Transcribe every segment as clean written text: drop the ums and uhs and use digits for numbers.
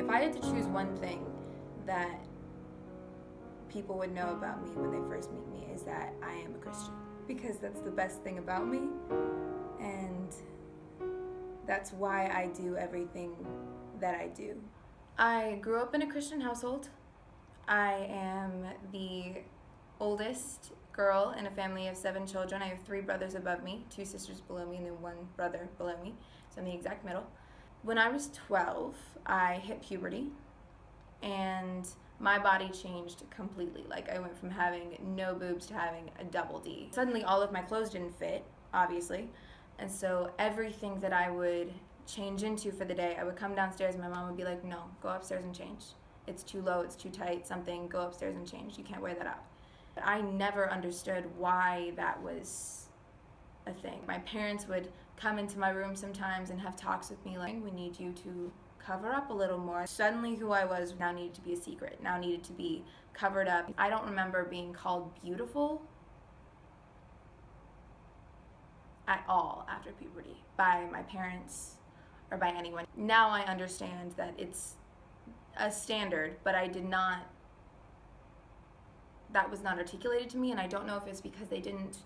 If I had to choose one thing that people would know about me when they first meet me, is that I am a Christian. Because that's the best thing about me, and that's why I do everything that I do. I grew up in a Christian household. I am the oldest girl in a family of 7 children. I have 3 brothers above me, 2 sisters below me, and then 1 brother below me, so I'm the exact middle. When I was 12, I hit puberty, and my body changed completely. Like, I went from having no boobs to having a double D. Suddenly all of my clothes didn't fit, obviously, and so everything that I would change into for the day, I would come downstairs and my mom would be like, no, go upstairs and change. It's too low, it's too tight, something, go upstairs and change. You can't wear that out. I never understood why that was a thing. My parents would come into my room sometimes and have talks with me like, we need you to cover up a little more. Suddenly who I was now needed to be a secret, now needed to be covered up. I don't remember being called beautiful at all after puberty by my parents or by anyone. Now I understand that it's a standard, but that was not articulated to me, and I don't know if it's because they didn't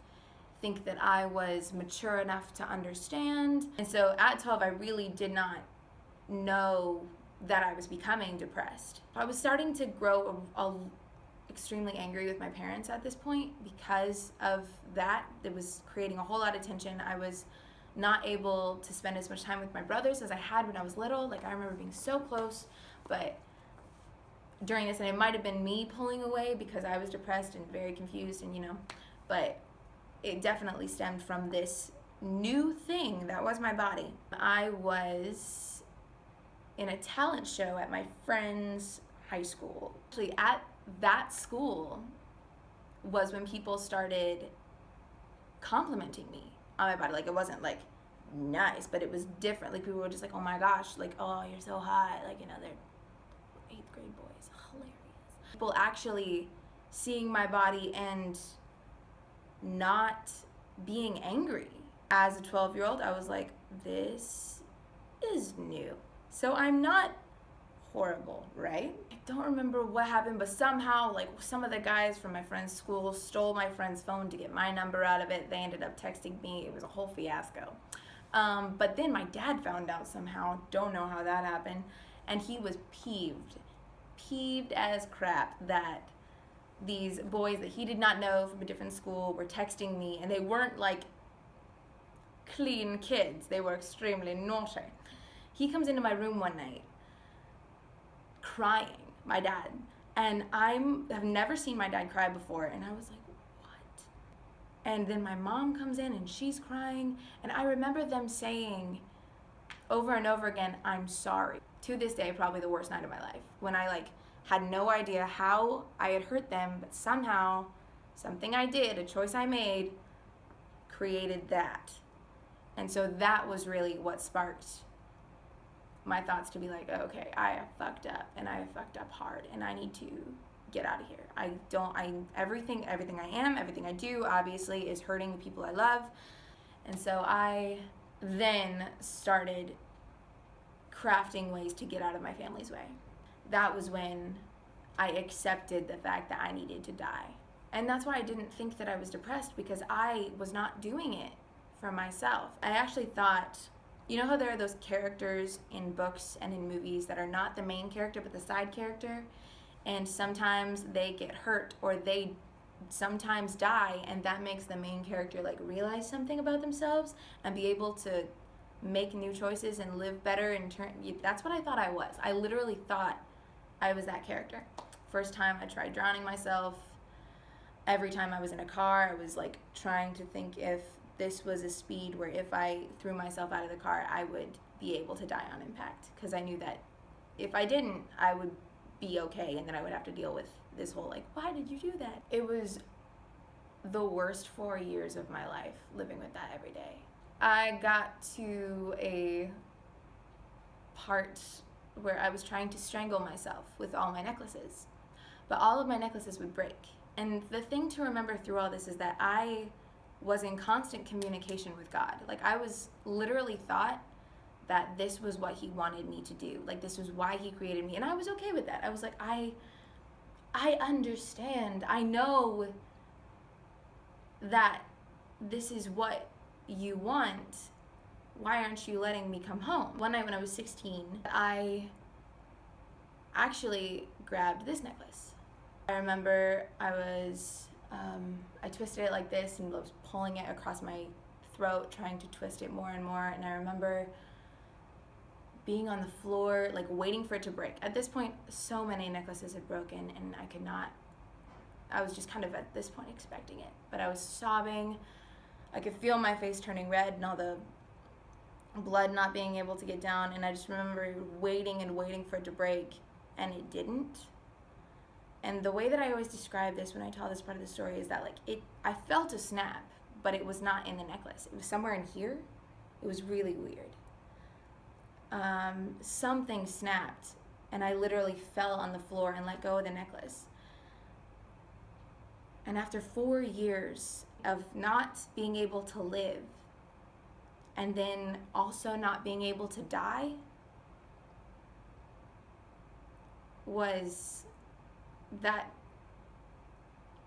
think that I was mature enough to understand. And so at 12, I really did not know that I was becoming depressed. I was starting to grow extremely angry with my parents at this point because of that. It was creating a whole lot of tension. I was not able to spend as much time with my brothers as I had when I was little. Like, I remember being so close, but during this, and it might have been me pulling away because I was depressed and very confused, and but it definitely stemmed from this new thing that was my body. I was in a talent show at my friend's high school. Actually, at that school was when people started complimenting me on my body. Like, it wasn't like nice, but it was different. Like, people were just like, oh my gosh, like, oh, you're so hot. Like, they're 8th grade boys. Hilarious. People actually seeing my body and not being angry. As a 12-year-old, I was like, this is new. So I'm not horrible, right? I don't remember what happened, but somehow, like, some of the guys from my friend's school stole my friend's phone to get my number out of it. They ended up texting me. It was a whole fiasco. But then my dad found out somehow. Don't know how that happened. And he was peeved as crap that these boys that he did not know from a different school were texting me, and they weren't like clean kids. They were extremely naughty. He comes into my room one night crying, my dad, and have never seen my dad cry before, and I was like, what? And then my mom comes in and she's crying, and I remember them saying over and over again, I'm sorry. To this day, probably the worst night of my life, when I had no idea how I had hurt them, but somehow something I did, a choice I made, created that. And so that was really what sparked my thoughts to be like, okay, I have fucked up, and I have fucked up hard, and I need to get out of here. Everything I am, everything I do, obviously, is hurting the people I love. And so I then started crafting ways to get out of my family's way. That was when I accepted the fact that I needed to die. And that's why I didn't think that I was depressed, because I was not doing it for myself. I actually thought, how there are those characters in books and in movies that are not the main character but the side character, and sometimes they get hurt or they sometimes die, and that makes the main character realize something about themselves and be able to make new choices and live better in turn. That's what I thought I was. I literally thought I was that character. First time I tried drowning myself. Every time I was in a car, I was trying to think if this was a speed where if I threw myself out of the car, I would be able to die on impact, because I knew that if I didn't, I would be okay, and then I would have to deal with this whole why did you do that? It was the worst 4 years of my life, living with that every day. I got to a part where I was trying to strangle myself with all my necklaces, but all of my necklaces would break. And the thing to remember through all this is that I was in constant communication with God. I was literally thought that this was what he wanted me to do. Like, this was why he created me. And I was okay with that. I was like, I understand. I know that this is what you want. Why aren't you letting me come home? One night when I was 16, I actually grabbed this necklace. I remember I twisted it like this and was pulling it across my throat, trying to twist it more and more. And I remember being on the floor, like waiting for it to break. At this point, so many necklaces had broken, and I was just kind of at this point expecting it. But I was sobbing. I could feel my face turning red and all the blood not being able to get down. And I just remember waiting and waiting for it to break, and it didn't. And the way that I always describe this when I tell this part of the story is that I felt a snap, but it was not in the necklace. It was somewhere in here. It was really weird. Something snapped, and I literally fell on the floor and let go of the necklace. And after 4 years of not being able to live, and then also not being able to die, was that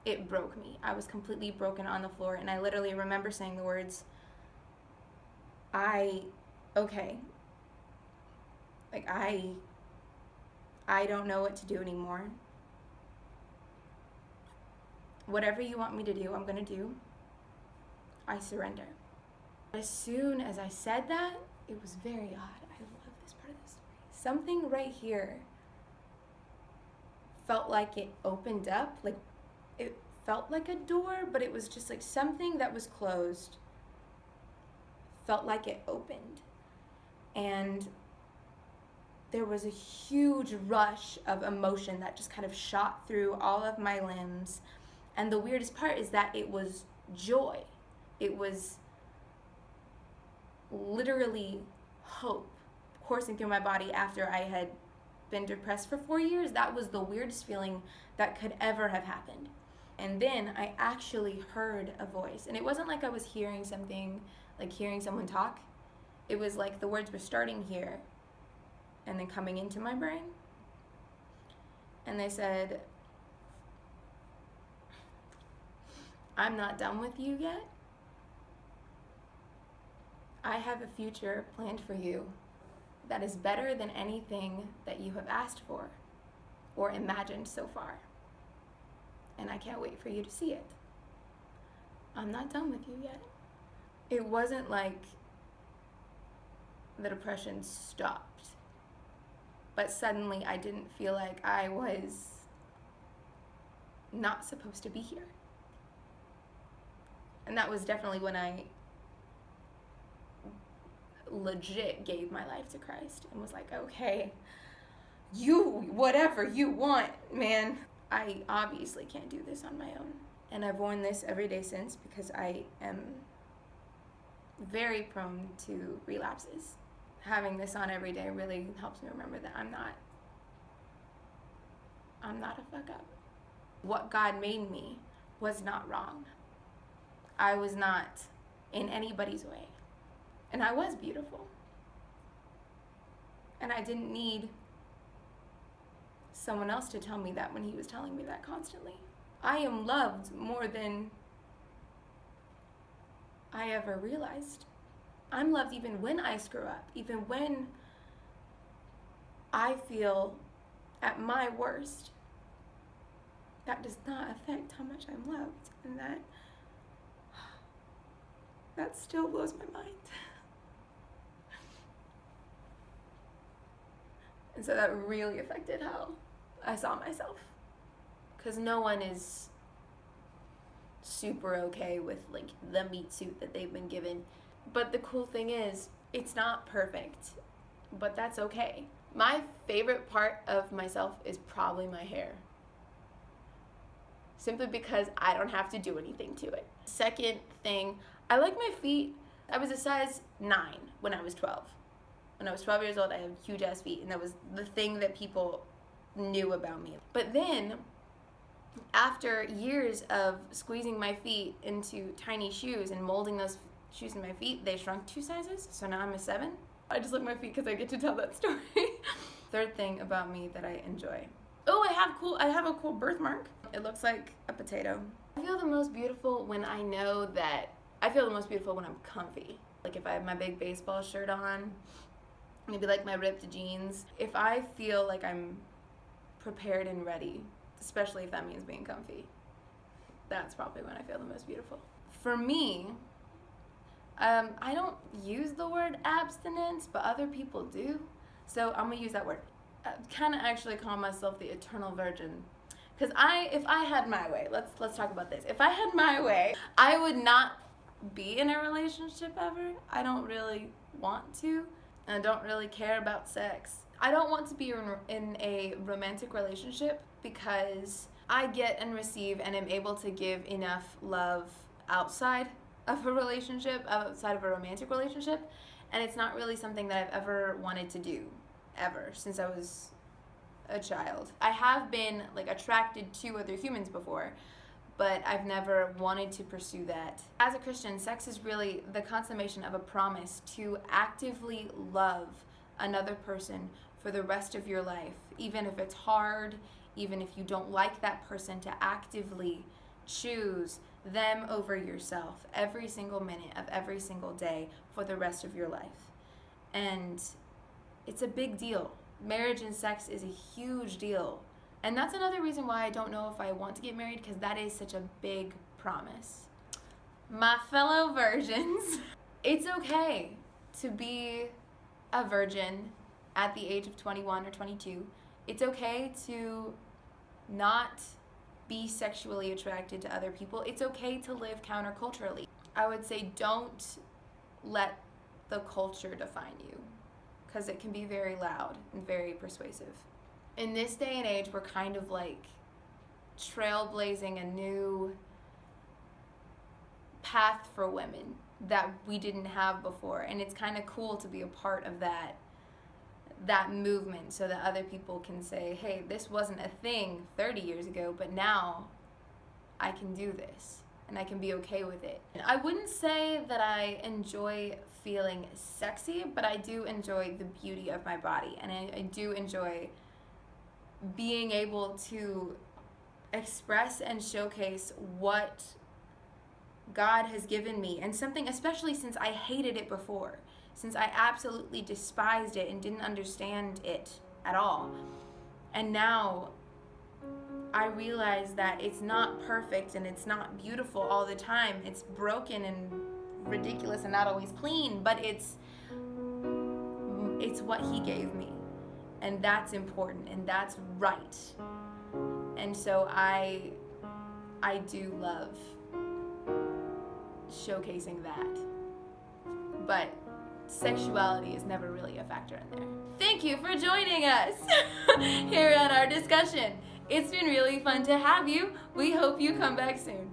it broke me. I was completely broken on the floor, and I literally remember saying the words, okay. Like, I don't know what to do anymore. Whatever you want me to do, I'm gonna do. I surrender. As soon as I said that, it was very odd. I love this part of the story. Something right here felt like it opened up. Like, it felt like a door, but it was just like something that was closed felt like it opened. And there was a huge rush of emotion that just kind of shot through all of my limbs. And the weirdest part is that it was joy. It was literally hope coursing through my body after I had been depressed for 4 years. That was the weirdest feeling that could ever have happened. And then I actually heard a voice. And it wasn't like I was hearing something, like hearing someone talk. It was like the words were starting here and then coming into my brain. And they said, I'm not done with you yet. I have a future planned for you that is better than anything that you have asked for or imagined so far. And I can't wait for you to see it. I'm not done with you yet. It wasn't like the depression stopped, but suddenly I didn't feel like I was not supposed to be here. And that was definitely when I legit gave my life to Christ and was like, okay, whatever you want, man. I obviously can't do this on my own. And I've worn this every day since because I am very prone to relapses. Having this on every day really helps me remember that I'm not a fuck up. What God made me was not wrong. I was not in anybody's way. And I was beautiful. And I didn't need someone else to tell me that when he was telling me that constantly. I am loved more than I ever realized. I'm loved even when I screw up, even when I feel at my worst. That does not affect how much I'm loved, and that still blows my mind. And so that really affected how I saw myself. Because no one is super okay with like the meat suit that they've been given. But the cool thing is, it's not perfect, but that's okay. My favorite part of myself is probably my hair. Simply because I don't have to do anything to it. Second thing, I like my feet. I was a size 9 when I was 12. When I was 12 years old, I had huge ass feet, and that was the thing that people knew about me. But then, after years of squeezing my feet into tiny shoes and molding those shoes in my feet, they shrunk 2 sizes, so now I'm a 7. I just lick my feet because I get to tell that story. Third thing about me that I enjoy. Oh, I have a cool birthmark. It looks like a potato. I feel the most beautiful when I know that, I feel the most beautiful when I'm comfy. Like if I have my big baseball shirt on, maybe like my ripped jeans. If I feel like I'm prepared and ready, especially if that means being comfy, that's probably when I feel the most beautiful. For me, I don't use the word abstinence, but other people do. So I'm gonna use that word. I kind of actually call myself the eternal virgin. Because if I had my way, let's talk about this. If I had my way, I would not be in a relationship ever. I don't really want to, and I don't really care about sex. I don't want to be in a romantic relationship because I get and receive and am able to give enough love outside of a relationship, outside of a romantic relationship, and it's not really something that I've ever wanted to do, ever, since I was a child. I have been like attracted to other humans before, but I've never wanted to pursue that. As a Christian, sex is really the consummation of a promise to actively love another person for the rest of your life, even if it's hard, even if you don't like that person, to actively choose them over yourself every single minute of every single day for the rest of your life. And it's a big deal. Marriage and sex is a huge deal. And that's another reason why I don't know if I want to get married, because that is such a big promise. My fellow virgins, it's okay to be a virgin at the age of 21 or 22. It's okay to not be sexually attracted to other people. It's okay to live counterculturally. I would say don't let the culture define you, because it can be very loud and very persuasive. In this day and age, we're kind of like trailblazing a new path for women that we didn't have before, and it's kind of cool to be a part of that movement, so that other people can say, hey, this wasn't a thing 30 years ago, but now I can do this and I can be okay with it. I wouldn't say that I enjoy feeling sexy, but I do enjoy the beauty of my body, and I do enjoy being able to express and showcase what God has given me, and something, especially since I hated it before, since I absolutely despised it and didn't understand it at all. And now I realize that it's not perfect and it's not beautiful all the time. It's broken and ridiculous and not always clean, but it's what He gave me, and that's important and that's right. And so I do love showcasing that, but sexuality is never really a factor in there. Thank you for joining us here at our discussion. It's been really fun to have you. We hope you come back soon.